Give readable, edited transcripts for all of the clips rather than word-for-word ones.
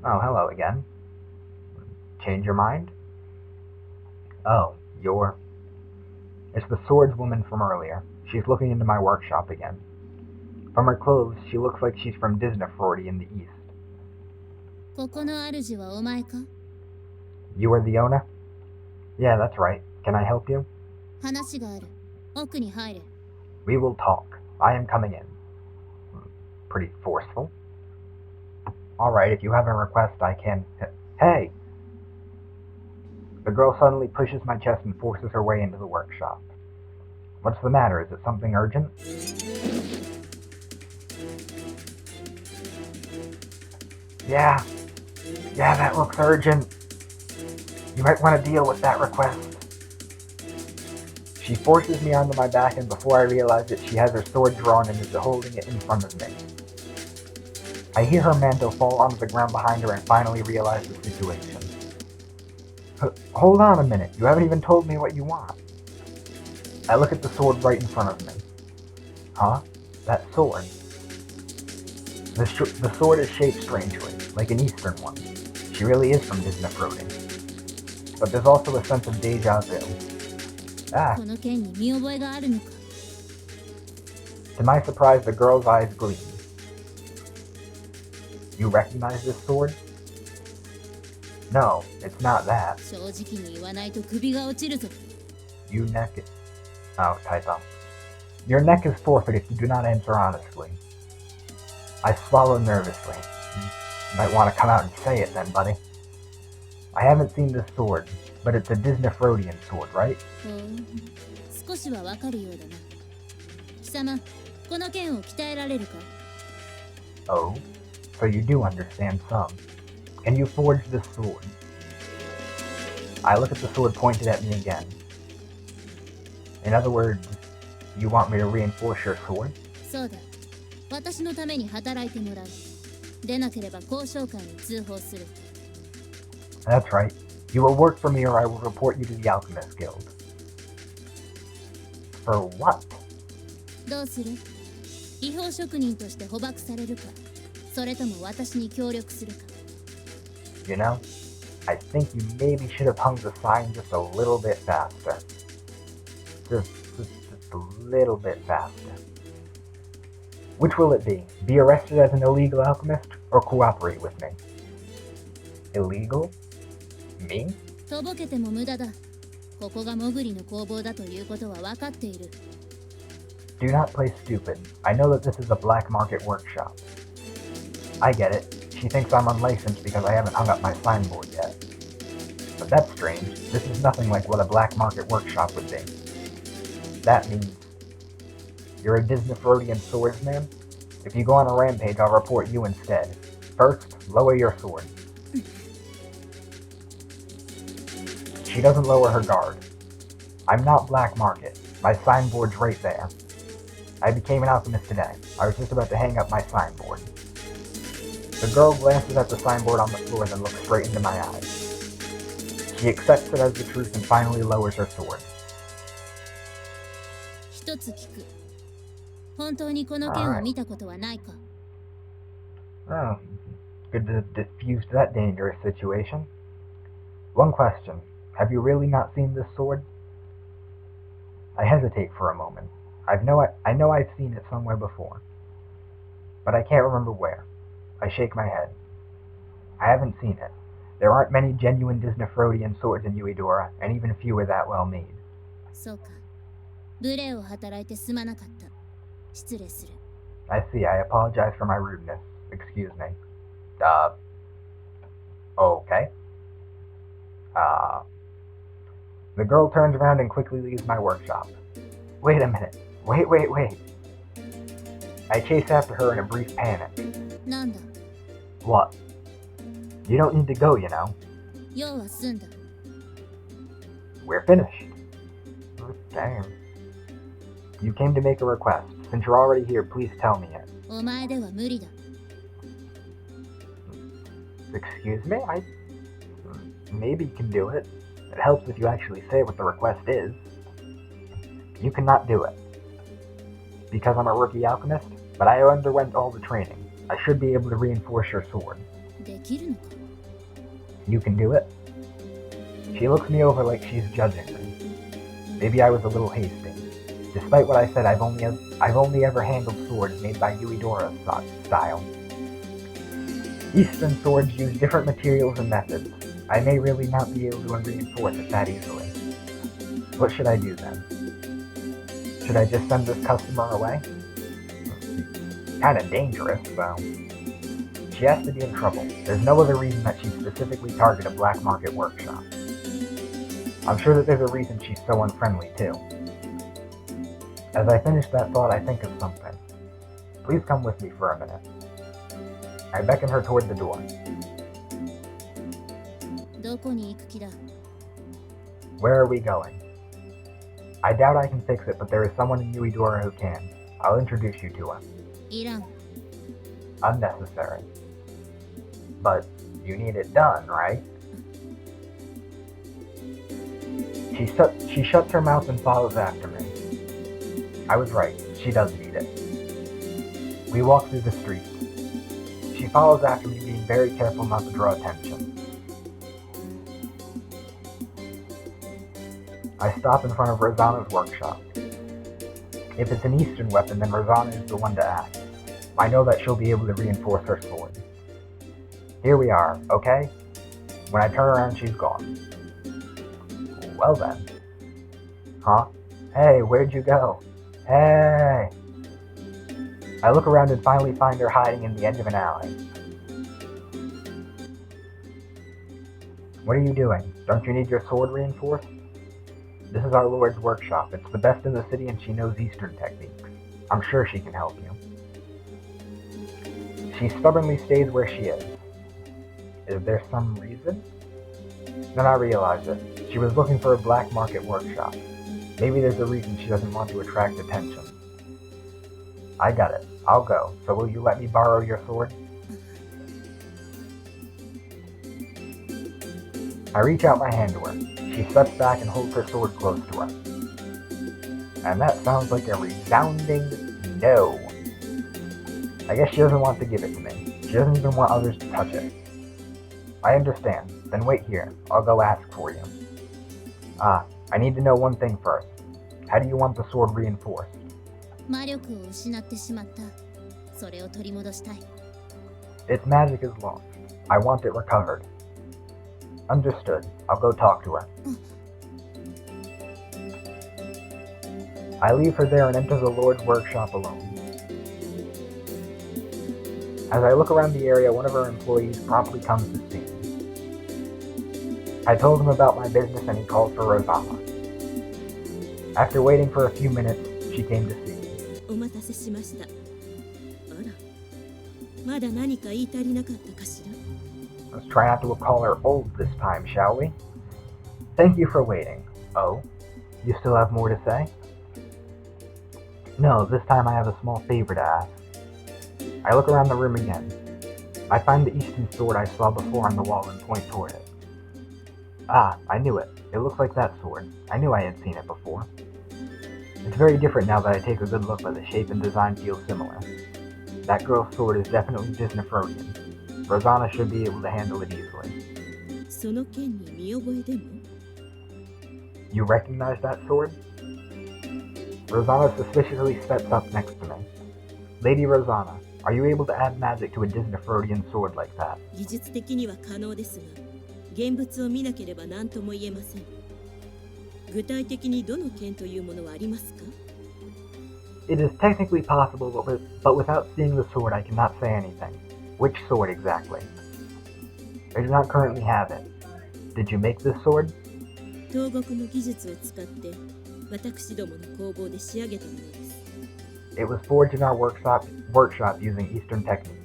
Oh, hello again. Change your mind? Oh, you're... It's the swordswoman from earlier. She's looking into my workshop again. From her clothes, she looks like she's from Disneyfrodi in the east. ここの主はお前か You are the owner? Yeah, that's right. Can I help you? 話がある。奥に入れ。We will talk. I am coming in. Pretty forceful. Alright, if you have a request, I can... Hey! The girl suddenly pushes my chest and forces her way into the workshop. What's the matter? Is it something urgent? Yeah, that looks urgent. You might want to deal with that request. She forces me onto my back, and before I realize it, she has her sword drawn and is holding it in front of me. I hear her mantle fall onto the ground behind her and finally realize the situation. Hold on a minute, you haven't even told me what you want. I look at the sword right in front of me. Huh? That sword. The sword is shaped strangely, like an eastern one. She really is from Disneyfrodi. But there's also a sense of deja vu. Ah. この剣に見覚えがあるのか To my surprise, the girl's eyes gleam. You recognize this sword? No, it's not that. 正直に言わないと首が落ちるぞ You neck it. Oh, typo. Your neck is forfeit if you do not answer honestly. I swallow nervously. You might want to come out and say it then, buddy. I haven't seen this sword, but it's a Disneyfrodian sword, right? ほう少しはわかるようだな貴様この剣を鍛えられるか Oh, so you do understand some. Can you forge this sword? I look at the sword pointed at me again. In other words, you want me to reinforce your sword? そうだ私のために働いてもらうでなければ交渉官に通報する That's right. You will work for me or I will report you to the Alchemist Guild. For what? どうする違法職人として捕獲されるかそれとも私に協力するか You know, I think you maybe should have hung the sign just a little bit faster. Just a little bit faster. Which will it be? Be arrested as an illegal alchemist or cooperate with me? Illegal? Me? とぼけても無駄だここがモグリの工房だということは分かっている Do not play stupid. I know that this is a black market workshop. I get it. She thinks I'm unlicensed because I haven't hung up my signboard yet. But that's strange. This is nothing like what a black market workshop would be. That means... You're a Disneyfrodian swordsman? If you go on a rampage, I'll report you instead. First, lower your sword. She doesn't lower her guard. I'm not black market. My signboard's right there. I became an alchemist today. I was just about to hang up my signboard. The girl glances at the signboard on the floor, then looks straight into my eyes. She accepts it as the truth and finally lowers her sword. 一つ聞く本当にこの剣を見たことはないか Oh, good to diffuse that dangerous situation. One question. Have you really not seen this sword? I hesitate for a moment. I know I've seen it somewhere before. But I can't remember where. I shake my head. I haven't seen it. There aren't many genuine Disneyfrodian swords in Uedora, and even fewer that well made. そうか無礼を働いてすまなかった失礼する I see. I apologize for my rudeness. Excuse me. Okay. The girl turns around and quickly leaves my workshop. Wait a minute. Wait. I chase after her in a brief panic. なんだ What? You don't need to go, you know. 用は済んだ We're finished. Damn. You came to make a request. Since you're already here, please tell me it. お前では無理だ Excuse me? Maybe you can do it. It helps if you actually say what the request is. You cannot do it. Because I'm a rookie alchemist, but I underwent all the training. I should be able to reinforce your sword. できるのか You can do it? She looks me over like she's judging me. Maybe I was a little hasty. Despite what I said, I've only ever handled swords made by Yuidora's style. Eastern swords use different materials and methods. I may really not be able to reinforce it that easily. What should I do then? Should I just send this customer away? Kinda dangerous, though. She has to be in trouble. There's no other reason that she specifically targeted a black market workshop. I'm sure that there's a reason she's so unfriendly, too. As I finish that thought, I think of something. Please come with me for a minute. I beckon her toward the door. どこに行く気だ Where are we going? I doubt I can fix it, but there is someone in Yuidora who can. I'll introduce you to him. いらん Unnecessary. But you need it done, right? She shuts her mouth and follows after me. I was right. She does need it. We walk through the street. She follows after me, being very careful not to draw attention. I stop in front of Rosanna's workshop. If it's an Eastern weapon, then Rosanna is the one to ask. I know that she'll be able to reinforce her sword. Here we are, okay? When I turn around, she's gone. Well then. Huh? Hey, where'd you go? Hey! I look around and finally find her hiding in the end of an alley. What are you doing? Don't you need your sword reinforced? This is our Lord's workshop. It's the best in the city and she knows Eastern techniques. I'm sure she can help you. She stubbornly stays where she is. Is there some reason? Then I realize it. She was looking for a black market workshop. Maybe there's a reason she doesn't want to attract attention. I got it. I'll go. So will you let me borrow your sword? I reach out my hand to her. She steps back and holds her sword close to her. And that sounds like a resounding no. I guess she doesn't want to give it to me. She doesn't even want others to touch it. I understand. Then wait here. I'll go ask for you. I need to know one thing first. How do you want the sword reinforced? 魔力を失ってしまったそれを取り戻したい Its magic is lost. I want it recovered. Understood. I'll go talk to her. I leave her there and enter the Lord's workshop alone. As I look around the area, one of her employees promptly comes to see me. I told him about my business and he called for Rosanna. After waiting for a few minutes, she came to see me. お待たせしました。あら、まだ何か言い足りなかったかしら。 Let's try not to call her old this time, shall we? Thank you for waiting. Oh, you still have more to say? No, this time I have a small favor to ask. I look around the room again. I find the Eastern sword I saw before on the wall and point toward it. Ah, I knew it. It looks like that sword. I knew I had seen it before. It's very different now that I take a good look, but the shape and design feel similar. That girl's sword is definitely Disneyfrodian. Rosanna should be able to handle it easily. その剣に見覚えでも You recognize that sword? Rosanna suspiciously steps up next to me. Lady Rosanna, are you able to add magic to a Disneyfrodian sword like that? 技術的には可能ですが、現物を見なければ何とも言えません。具体的にどの剣というものはありますか It is technically possible, but without seeing the sword, I cannot say anything. Which sword exactly? I do not currently have it. Did you make this sword? 東国の技術を使って私どもの工房で仕上げたものです。 It was forged in our workshop using Eastern techniques.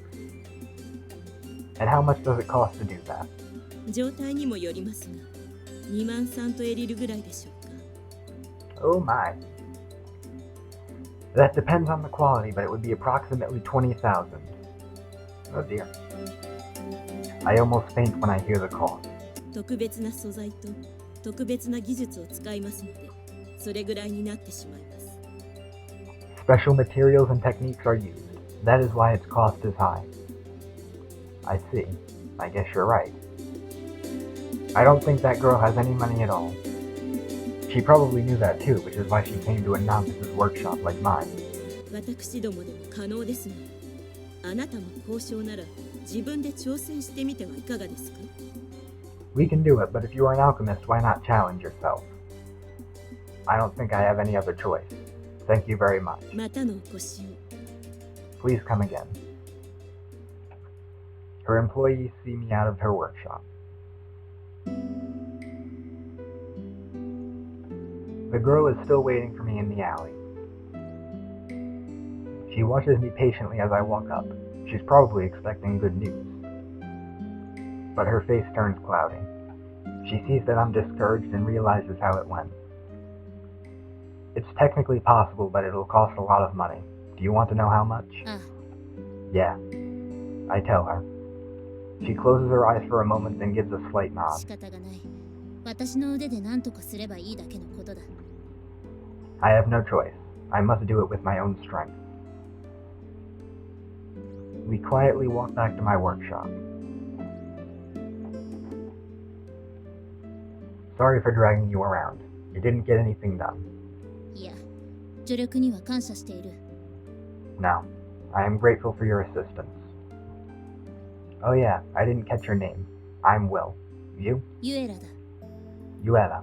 And how much does it cost to do that? 状態にもよりますが、2万3とエリルぐらいでしょうか。 Oh my. That depends on the quality, but it would be approximately 20,000. Oh dear. I almost faint when I hear the cost. 特別な素材と特別な技術を使いますので、それぐらいになってしまいます。 Special materials and techniques are used. That is why its cost is high. I see. I guess you're right. I don't think that girl has any money at all. She probably knew that too, which is why she came to a novice's workshop like mine. 私どもでも可能ですが、あなたも交渉なら自分で挑戦してみてはいかがですか? We can do it, but if you are an alchemist, why not challenge yourself? I don't think I have any other choice. Thank you very much. またのお越しを。Please come again. Her employees see me out of her workshop. The girl is still waiting for me in the alley. She watches me patiently as I walk up. She's probably expecting good news. But her face turns cloudy. She sees that I'm discouraged and realizes how it went. It's technically possible, but it'll cost a lot of money. Do you want to know how much? Yeah. I tell her. She closes her eyes for a moment and gives a slight nod. 仕方がない。私の腕で何とかすればいいだけのことだ。I have no choice. I must do it with my own strength. We quietly walk back to my workshop. Sorry for dragging you around. You didn't get anything done. いや、助力には感謝している。No. I am grateful for your assistance. Oh yeah, I didn't catch your name. I'm Will. You? ユエラだ。Yuela.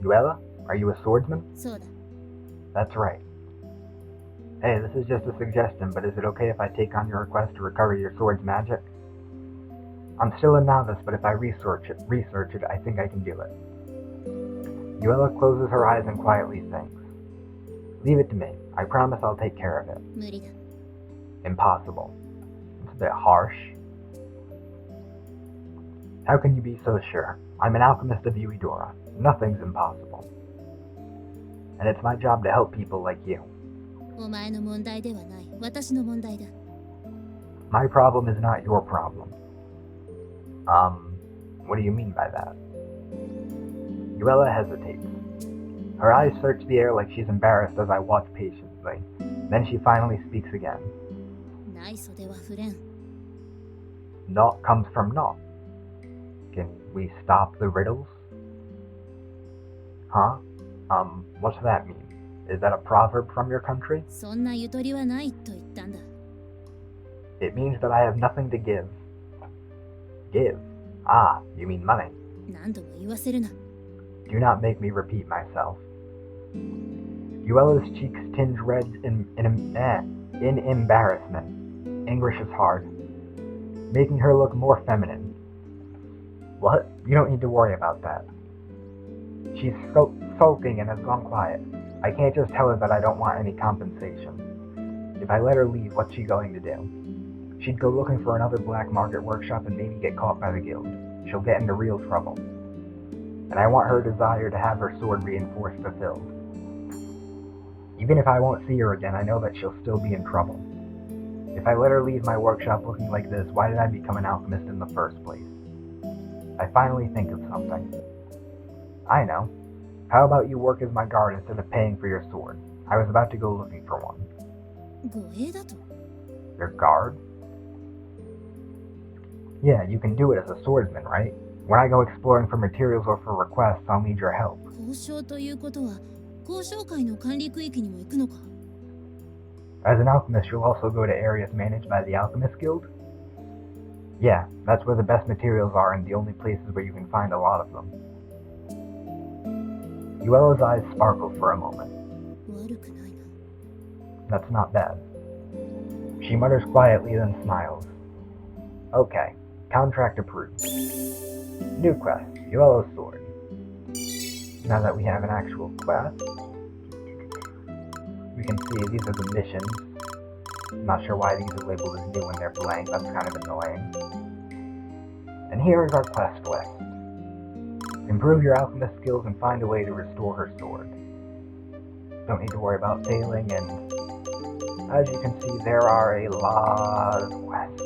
Yuela? Are you a swordsman? そうだ。That's right. Hey, this is just a suggestion, but is it okay if I take on your request to recover your sword's magic? I'm still a novice, but if I research it, I think I can do it. Yuela closes her eyes and quietly thinks. Leave it to me. I promise I'll take care of it. 無理だ。 Impossible. It's a bit harsh. How can you be so sure? I'm an alchemist of Yuidora. Nothing's impossible. And it's my job to help people like you. お前の問題ではない。私の問題だ。My problem is not your problem. What do you mean by that? Yuela hesitates. Her eyes search the air like she's embarrassed as I watch patiently. Then she finally speaks again. ない袖は触れん。 Naught comes from naught. Can we stop the riddles? Huh? What's that mean? Is that a proverb from your country? そんなゆとりはないと言ったんだ。 It means that I have nothing to give. Give? Ah, you mean money. 何度も言わせるな。 Do not make me repeat myself. Yuela's cheeks tinge red in embarrassment. Anguish is hard, making her look more feminine. What? You don't need to worry about that. She's sulking and has gone quiet. I can't just tell her that I don't want any compensation. If I let her leave, what's she going to do? She'd go looking for another black market workshop and maybe get caught by the guild. She'll get into real trouble. And I want her desire to have her sword reinforced fulfilled. Even if I won't see her again, I know that she'll still be in trouble. If I let her leave my workshop looking like this, why did I become an alchemist in the first place? I finally think of something. I know. How about you work as my guard instead of paying for your sword? I was about to go looking for one. 護衛だと。 Your guard? Yeah, you can do it as a swordsman, right? When I go exploring for materials or for requests, I'll need your help. 交渉ということは、交渉会の管理区域にも行くのか。 As an alchemist, you'll also go to areas managed by the Alchemist Guild? Yeah, that's where the best materials are and the only places where you can find a lot of them. Yuela's eyes sparkle for a moment. 悪くないな。 That's not bad. She mutters quietly, then smiles. Okay, contract approved. New quest, Yuela's sword. Now that we have an actual quest, we can see these are the missions. I'm not sure why these are labeled as new when they're blank, that's kind of annoying. And here is our quest list. Improve your alchemist skills and find a way to restore her sword. Don't need to worry about failing, and as you can see, there are a lot of quests.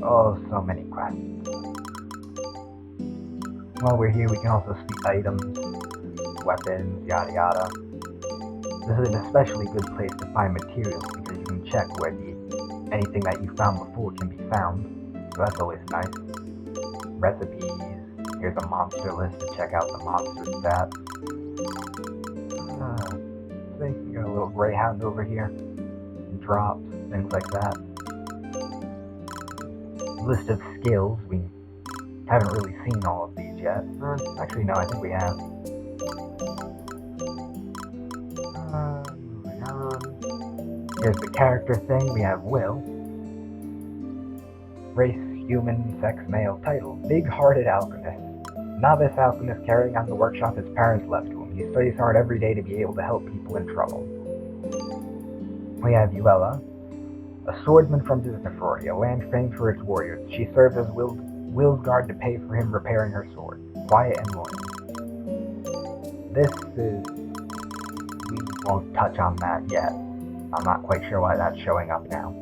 Oh, so many quests. While we're here, we can also see items, weapons, yada yada. This is an especially good place to find materials because you can check where anything that you found before can be found. so that's always nice. Recipes. Here's a monster list to check out the monster stats. See, you got a little greyhound over here. Drops, things like that. List of skills. We haven't really seen all of these yet. Actually, no, I think we have. Moving on. Here's the character thing. We have Will. Race, human, sex, male. Title, big-hearted alchemist. Novice alchemist carrying on the workshop his parents left to him. He studies hard every day to be able to help people in trouble. We have Uella, a swordsman from Disneyford, a land famed for its warriors. She serves as Will's guard to pay for him repairing her sword. Quiet and loyal. This is... we won't touch on that yet. I'm not quite sure why that's showing up now.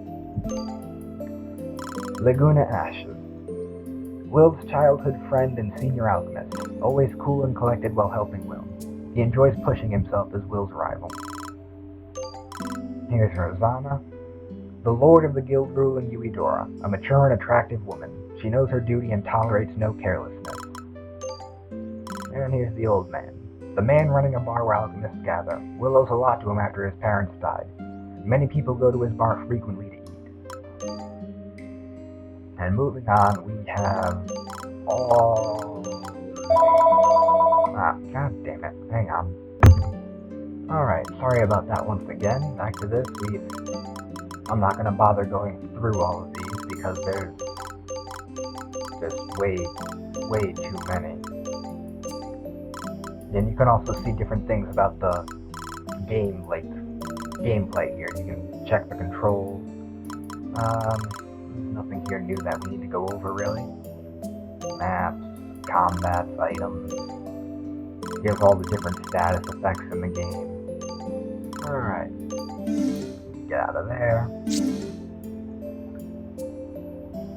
Laguna Ashes. Will's childhood friend and senior alchemist. Always cool and collected while helping Will. He enjoys pushing himself as Will's rival. Here's Rosanna. The lord of the guild ruling Uedora, a mature and attractive woman. She knows her duty and tolerates no carelessness. And here's the old man. The man running a bar where alchemists gather. Will owes a lot to him after his parents died. Many people go to his bar frequently to eat. And moving on, we have all... god damn it. Hang on. Alright, sorry about that once again. Back to this. I'm not going to bother going through all of these because there's just way too many. And you can also see different things about the game, like gameplay here. You can check the controls. Nothing here new that we need to go over really. Maps, combats, items. Here's all the different status effects in the game. Alright. Get out of there.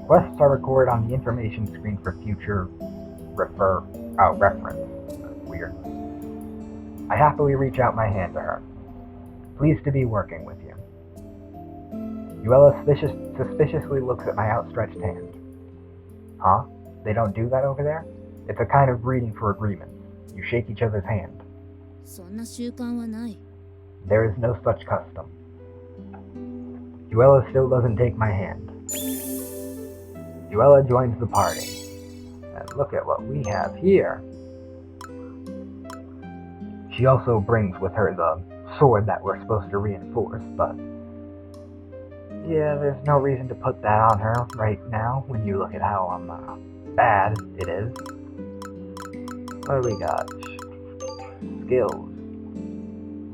Quests are recorded on the information screen for future reference. That's weird. I happily reach out my hand to her. Pleased to be working with you. Uella suspiciously looks at my outstretched hand. Huh? They don't do that over there? It's a kind of greeting for agreements. You shake each other's hand. そんな習慣はない。 There is no such custom. Uella still doesn't take my hand. Uella joins the party. And look at what we have here. She also brings with her the sword that we're supposed to reinforce, but... yeah, there's no reason to put that on her right now when you look at how bad it is. What do we got? Skills.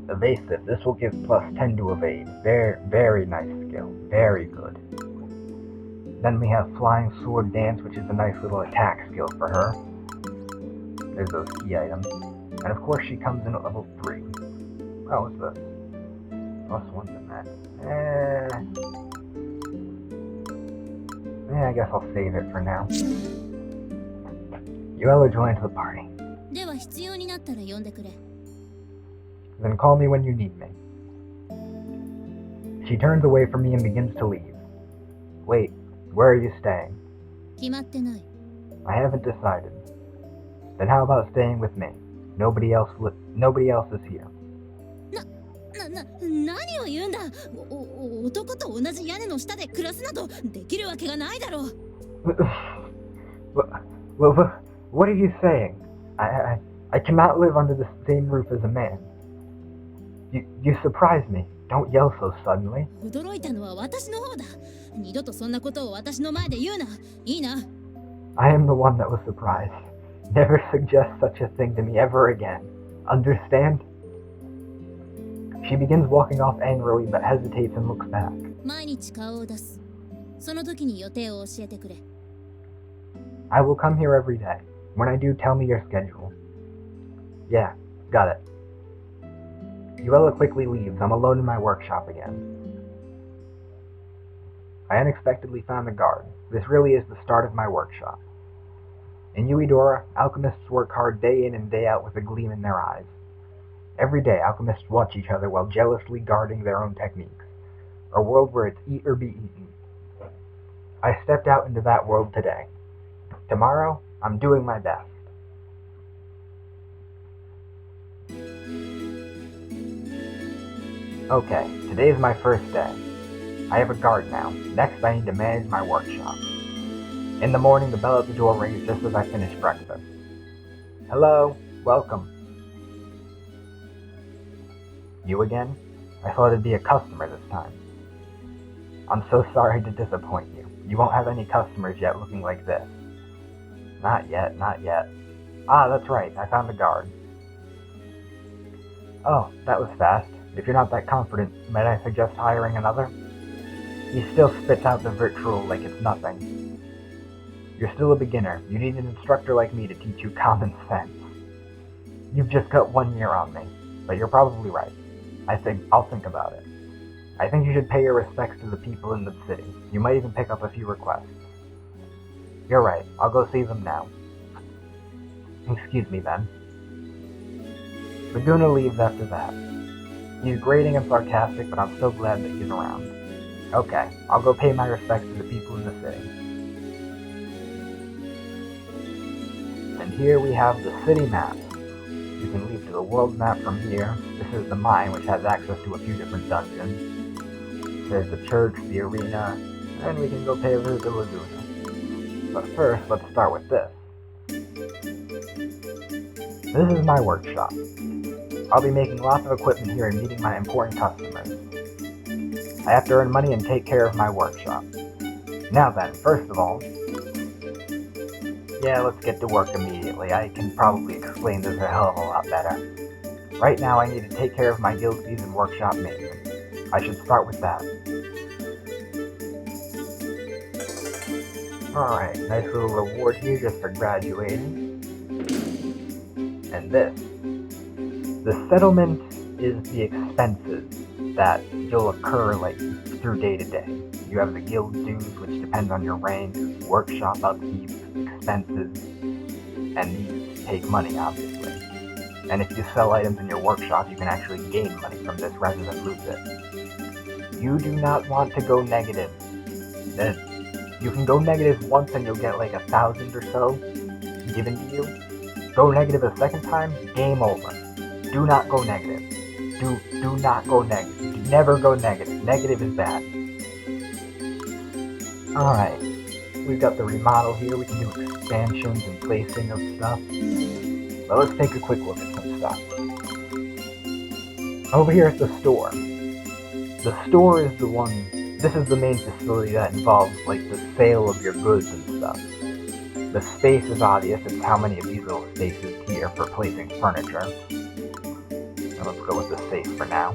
Evasive. This will give plus 10 to evade. Very nice skill. Very good. Then we have Flying Sword Dance, which is a nice little attack skill for her. There's those key items. And of course she comes in at level 3. Oh, what's this? Plus 1 to that. I guess I'll save it for now. Uella joins the party. では必要になったら呼んでくれ。 Then call me when you need me. She turns away from me and begins to leave. Wait, where are you staying? 決まってない。 I haven't decided. Then how about staying with me? Nobody else is here. 何を言うんだ。男と同じ屋根の下で暮らすなどできるわけがないだろう。What are you saying? I cannot live under the same roof as a man. You surprise me. Don't yell so suddenly. 驚いたのは私の方だ。二度とそんなことを私の前で言うな。いいな。I am the one that was surprised. Never suggest such a thing to me ever again. Understand? She begins walking off angrily but hesitates and looks back. 毎日顔を出す。その時に予定を教えてくれ。I will come here every day. When I do, tell me your schedule. Yeah, got it. Uella quickly leaves. I'm alone in my workshop again. I unexpectedly found the guard. This really is the start of my workshop. In Uedora, alchemists work hard day in and day out with a gleam in their eyes. Every day, alchemists watch each other while jealously guarding their own techniques. A world where it's eat or be eaten. I stepped out into that world today. Tomorrow, I'm doing my best. Okay, today's my first day. I have a guard now. Next, I need to manage my workshop. In the morning, the bell at the door rings just as I finish breakfast. Hello, welcome. You again? I thought it'd be a customer this time. I'm so sorry to disappoint you. You won't have any customers yet looking like this. Not yet, not yet. Ah, that's right, I found a guard. Oh, that was fast. If you're not that confident, might I suggest hiring another? He still spits out the vitriol like it's nothing. You're still a beginner. You need an instructor like me to teach you common sense. You've just got 1 year on me, but you're probably right. I'll think about it. I think you should pay your respects to the people in the city. You might even pick up a few requests. You're right. I'll go see them now. Excuse me, then. Laguna leaves after that. He's grating and sarcastic, but I'm so glad that he's around. Okay, I'll go pay my respects to the people in the city. And here we have the city map. You can leave to the world map from here. This is the mine, which has access to a few different dungeons. There's the church, the arena, and we can go pay a visit to Laguna. But first, let's start with this. This is my workshop. I'll be making lots of equipment here and meeting my important customers. I have to earn money and take care of my workshop. Now then, first of all... Yeah, let's get to work immediately. I can probably explain this a hell of a lot better. Right now, I need to take care of my guild fees and workshop maintenance. I should start with that. Alright, nice little reward here just for graduating. And this. The settlement is the expenses that you'll occur through day to day. You have the guild dues, which depends on your rank, workshop upkeep, expenses, and these take money, obviously. And if you sell items in your workshop, you can actually gain money from this rather than lose it. You do not want to go negative. You can go negative once and you'll get like 1,000 or so given to you. Go negative a second time, game over. Do not go negative. Do not go negative. Never go negative. Negative is bad. Alright. We've got the remodel here. We can do expansions and placing of stuff. But let's take a quick look at some stuff. Over here at the store. The store is the one... This is the main facility that involves, the sale of your goods and stuff. The space is obvious. It's how many of these little spaces here for placing furniture. And let's go with the safe for now.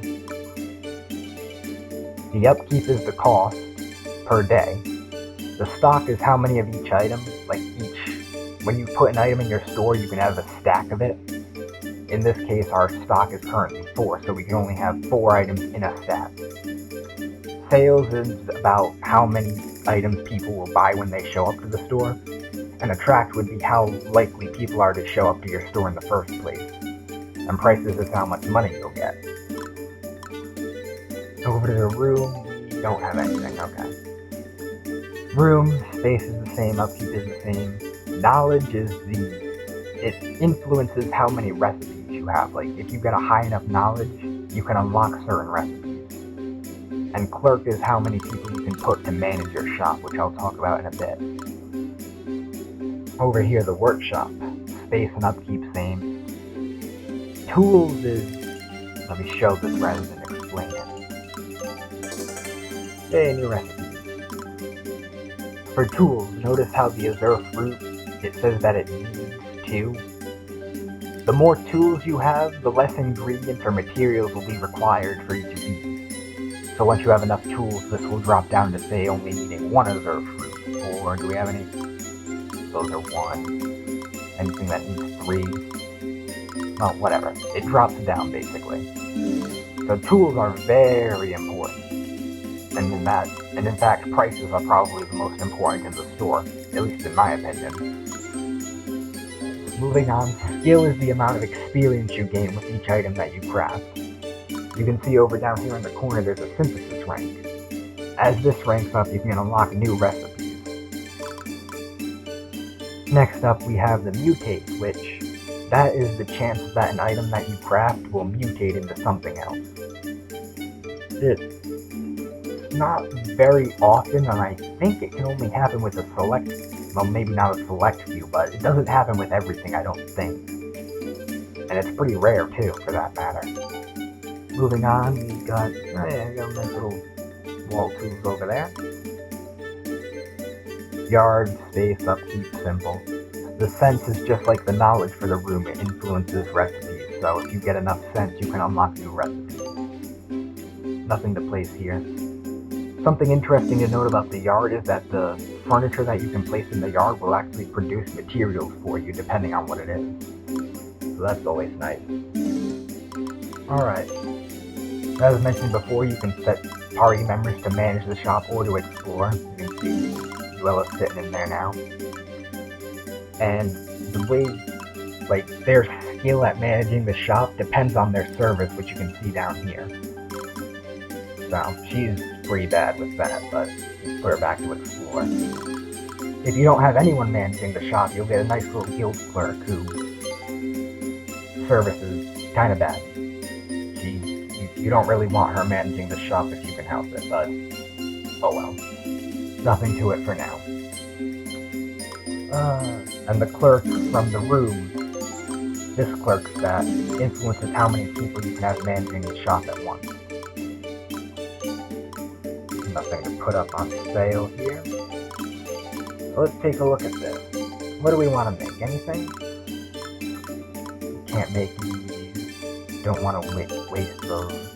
The upkeep is the cost per day. The stock is how many of each item. When you put an item in your store, you can have a stack of it. In this case, our stock is currently 4, so we can only have 4 items in a stack. Sales is about how many items people will buy when they show up to the store. And attract would be how likely people are to show up to your store in the first place. And prices is how much money you'll get. Over to the room, we don't have anything, okay. Room, space is the same, upkeep is the same. Knowledge is it influences how many recipes you have. If you've got a high enough knowledge, you can unlock certain recipes. And clerk is how many people you can put to manage your shop, which I'll talk about in a bit. Over here, the workshop. Space and upkeep, same. Tools is... Let me show this rather than explain it. Hey, new recipes. For tools, notice how the azure fruit, it says that it needs 2. The more tools you have, the less ingredients or materials will be required for each of these. So once you have enough tools, this will drop down to say only needing 1 azure fruit. Or do we have any? Those are 1. Anything that needs 3. Well, whatever. It drops down, basically. So tools are very important. And in fact, prices are probably the most important in the store, at least in my opinion. Moving on, skill is the amount of experience you gain with each item that you craft. You can see over down here in the corner there's a synthesis rank. As this ranks up, you can unlock new recipes. Next up, we have the mutate, which that is the chance that an item that you craft will mutate into something else. It's not very often, and I think it can only happen with a select, well, maybe not a select few, but it doesn't happen with everything, I don't think. And it's pretty rare, too, for that matter. Moving on, we got nice little wall tools over there. Yard, space, upkeep, simple. The sense is just like the knowledge for the room, it influences recipes, so if you get enough sense, you can unlock new recipes. Nothing to place here. Something interesting to note about the yard is that the furniture that you can place in the yard will actually produce materials for you, depending on what it is. So that's always nice. Alright. As mentioned before, you can set party members to manage the shop or to explore. You can see Luella's sitting in there now. And the way, like, their skill at managing the shop depends on their service, which you can see down here. So, she's pretty bad with that, but let's put her back to explore. If you don't have anyone managing the shop, you'll get a nice little guild clerk who service is kind of bad. You don't really want her managing the shop if you can help it, but oh well. Nothing to it for now. And the clerk from the room, this clerk stat, influences how many people you can have managing the shop at once. Nothing to put up on sale here. So let's take a look at this. What do we want to make? Anything? Can't make these. Don't want to waste those.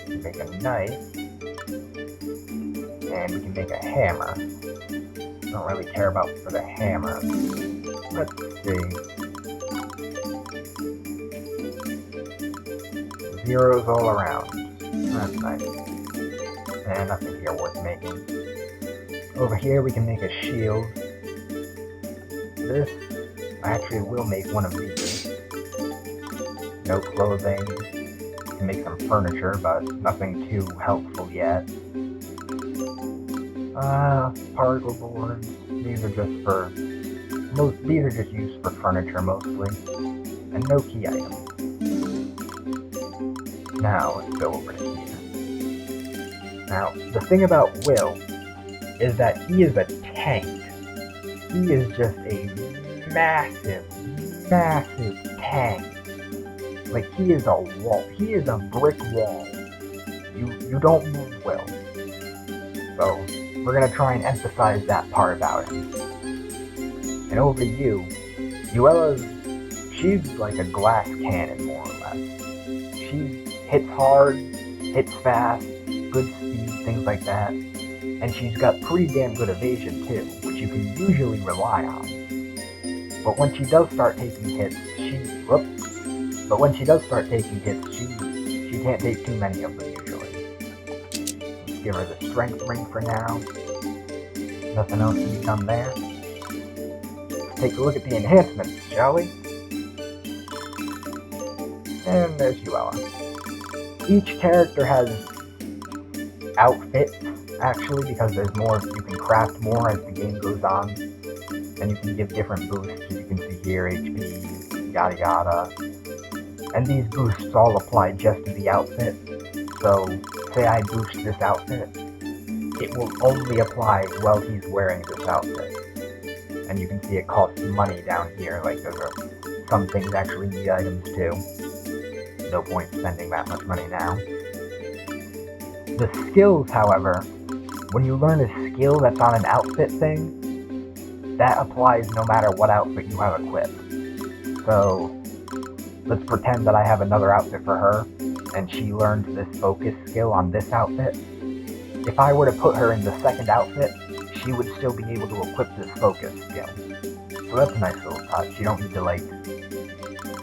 Make a knife. And we can make a hammer. Don't really care about for the hammer. Let's see. Zeros all around. That's nice. And nothing here worth making. Over here we can make a shield. This, I actually will make one of these. No clothing. Can make some furniture, but nothing too helpful yet. Particle boards. These are just for these are just used for furniture mostly. And no key items. Now let's go over to here. Now, the thing about Will is that he is a tank. He is just a massive, massive tank. Like, he is a wall. He is a brick wall. You don't move Will. So, we're gonna try and emphasize that part about him. And over to you, Luella's, she's like a glass cannon, more or less. She hits hard, hits fast, good speed, things like that. And she's got pretty damn good evasion too, which you can usually rely on. But when she does start taking hits, she can't take too many of them usually. Let's give her the strength ring for now. Nothing else to be done there. Let's take a look at the enhancements, shall we? And there's Luella. Each character has outfits, actually, because there's more, you can craft more as the game goes on. And you can give different boosts, as you can see here, HP, yada yada. And these boosts all apply just to the outfit. So, say I boost this outfit, it will only apply while he's wearing this outfit. And you can see it costs money down here, like some things actually need items too. No point spending that much money now. The skills, however, when you learn a skill that's on an outfit thing, that applies no matter what outfit you have equipped. So, let's pretend that I have another outfit for her, and she learned this focus skill on this outfit. If I were to put her in the second outfit, she would still be able to equip this focus skill. So that's a nice little touch. You don't need to, like,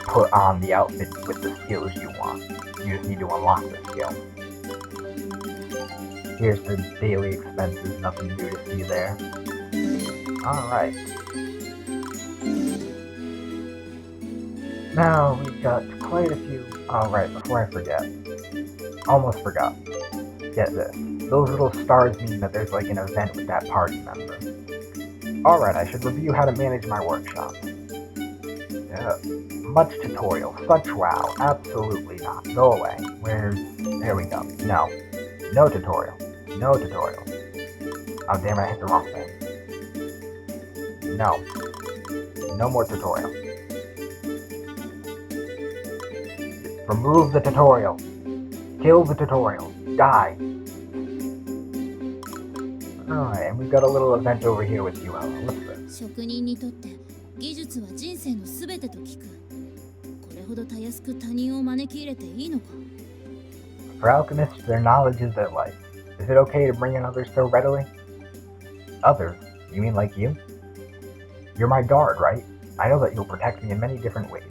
put on the outfit with the skills you want. You just need to unlock the skill. Here's the daily expenses, nothing new to see there. Alright. Now, we've got quite a few... Alright, before I forget. Almost forgot. Get this. Those little stars mean that there's like an event with that party member. Alright, I should review how to manage my workshop. Much tutorial. Such wow. Absolutely not. Go away. Where's... There we go. No. No tutorial. No tutorial. Oh damn it, I hit the wrong thing. No. No more tutorial. Remove the tutorial. Kill the tutorial. Die. Alright, and we've got a little event over here with you, Ella. What's this? 職人にとって技術は人生のすべてと聞く。これほどたやすく他人を招き入れていいのか？ For alchemists, their knowledge is their life. Is it okay to bring in others so readily? Others? You mean like you? You're my guard, right? I know that you'll protect me in many different ways.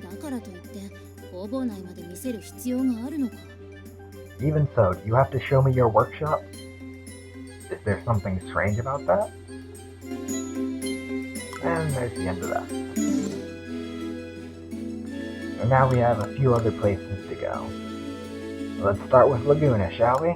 だからといって工房内まで見せる必要があるのか？ Even so, do you have to show me your workshop? Is there something strange about that? And there's the end of that. And now we have a few other places to go. Let's start with Laguna, shall we?